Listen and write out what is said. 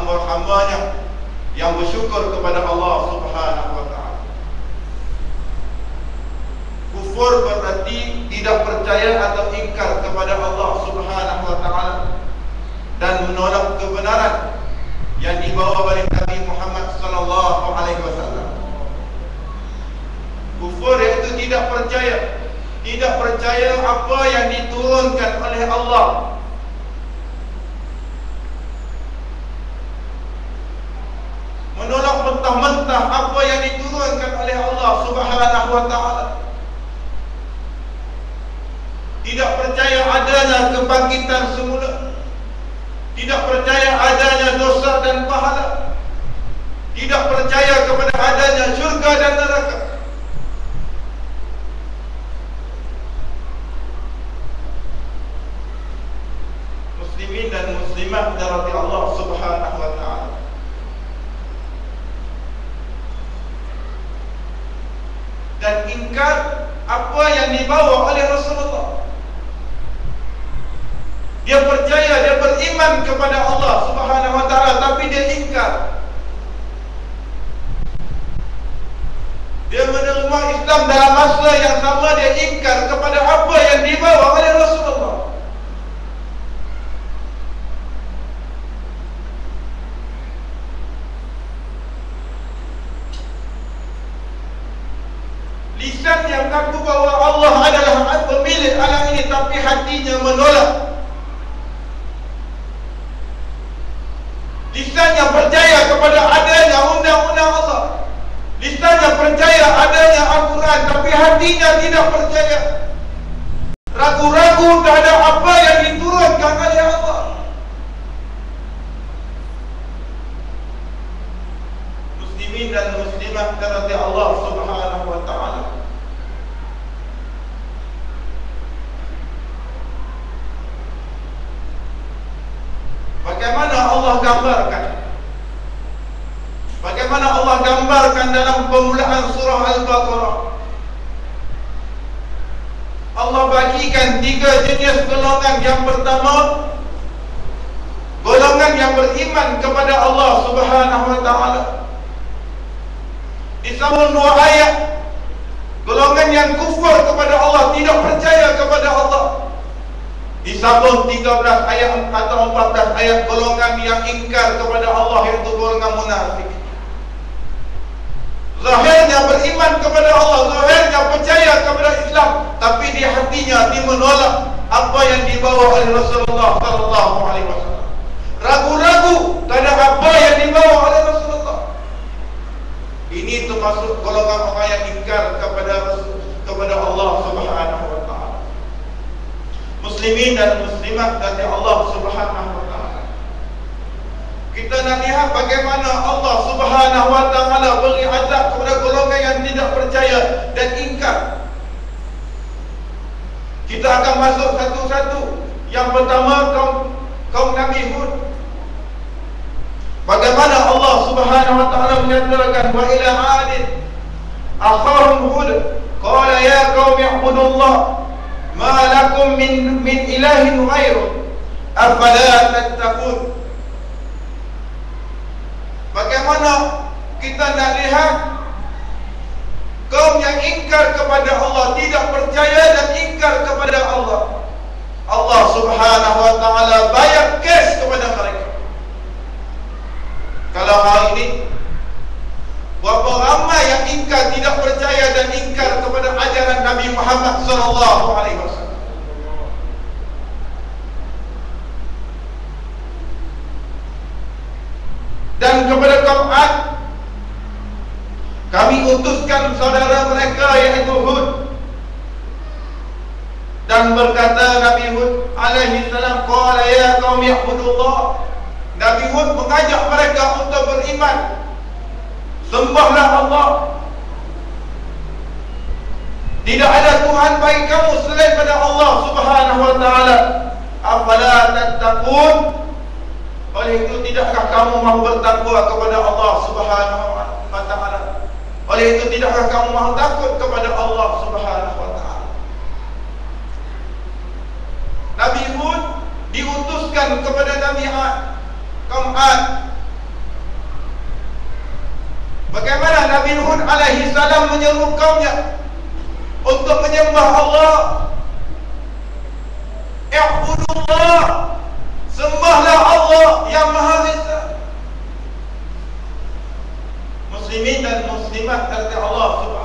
hamba-hambanya yang bersyukur kepada Allah Subhanahu wa ta'ala. Kufur berarti tidak percaya atau ingkar kepada Allah Subhanahu wa ta'ala dan menolak kebenaran yang dibawa oleh Nabi Muhammad sallallahu alaihi wasallam. Kufur iaitu tidak percaya apa yang diturunkan oleh Allah. Menolak mentah-mentah apa yang diturunkan oleh Allah Subhanahu wa ta'ala. Tidak percaya adanya kebangkitan semula. Tidak percaya adanya dosa dan pahala. Tidak percaya kepada adanya syurga dan neraka. Muslimin dan muslimat dirahmati Allah Subhanahu wa ta'ala. Dan ingkar apa yang dibawa oleh Rasulullah. Dia percaya, dia beriman kepada Allah Subhanahu wa ta'ala, tapi dia ingkar. Dia menerima Islam dalam masa yang sama, dia ingkar kepada apa yang dibawa oleh Rasulullah. Lisan yang mengaku bahawa Allah adalah pemilik alam ini, tapi hatinya menolak. Lisannya percaya kepada adanya undang-undang Allah. Lisannya percaya adanya Al-Quran, tapi hatinya tidak percaya. Ragu-ragu terhadap apa yang diturunkan oleh Allah. Muslimin dan muslimat dirahmati Allah Subhanahu wa ta'ala. Bagaimana Allah gambarkan? Bagaimana Allah gambarkan dalam permulaan surah Al-Baqarah? Allah bagikan 3 jenis golongan. Yang pertama, golongan yang beriman kepada Allah Subhanahu wa ta'ala. Disambung 2 ayat, golongan yang kufur kepada Allah, tidak percaya kepada Allah. Disambung 13 ayat atau 14 ayat, golongan yang ingkar kepada Allah, iaitu golongan munafik. Zahirnya beriman kepada Allah, zahirnya percaya kepada Islam, tapi di hatinya dia menolak apa yang dibawa oleh Rasulullah sallallahu alaihi wasallam. Ragu-ragu terhadap apa yang dibawa oleh Rasulullah. Ini termasuk golongan orang yang ingkar kepada Allah Subhanahu wa ta'ala. Muslimin dan muslimat dari Allah Subhanahu wa ta'ala, kita nak lihat bagaimana Allah Subhanahu wa ta'ala beri azab kepada golongan yang tidak percaya dan ingkar. Kita akan masuk satu-satu. Yang pertama, kaum Nabi Hud. Bagaimana Allah Subhanahu wa ta'ala menyatakan, wa ila 'adin akhahum Hud qala ya qaumi i'budullah ma lakum min ilahin ghairuh afala tattaqun. Bagaimana kita nak lihat kaum yang ingkar kepada Allah, tidak percaya dan ingkar kepada Allah. Allah Subhanahu wa ta'ala bayar kes kepada mereka. Kalau hari ini berapa ramai yang ingkar, tidak percaya dan ingkar kepada ajaran Nabi Muhammad sallallahu alaihi wasallam. Dan kepada kaum Ad, kami utuskan saudara mereka iaitu Hud. Dan berkata Nabi Hud alaihi salam, qala ya qaumi i'budullah. Nabi Hud mengajak mereka untuk beriman. Sembahlah Allah. Tidak ada Tuhan bagi kamu selain pada Allah Subhanahu wa ta'ala. Afala tattaqun. Oleh itu, tidakkah kamu mahu bertakwa kepada Allah Subhanahu wa ta'ala? Oleh itu, tidakkah kamu mahu takut kepada Allah Subhanahu wa ta'ala? Nabi Hud diutuskan kepada Nabi Ad, kaum Ad, alaihi salam menyeru kaumnya untuk menyembah Allah. I'budullah, sembahlah Allah yang Maha Esa. Muslimin dan muslimat kata Allah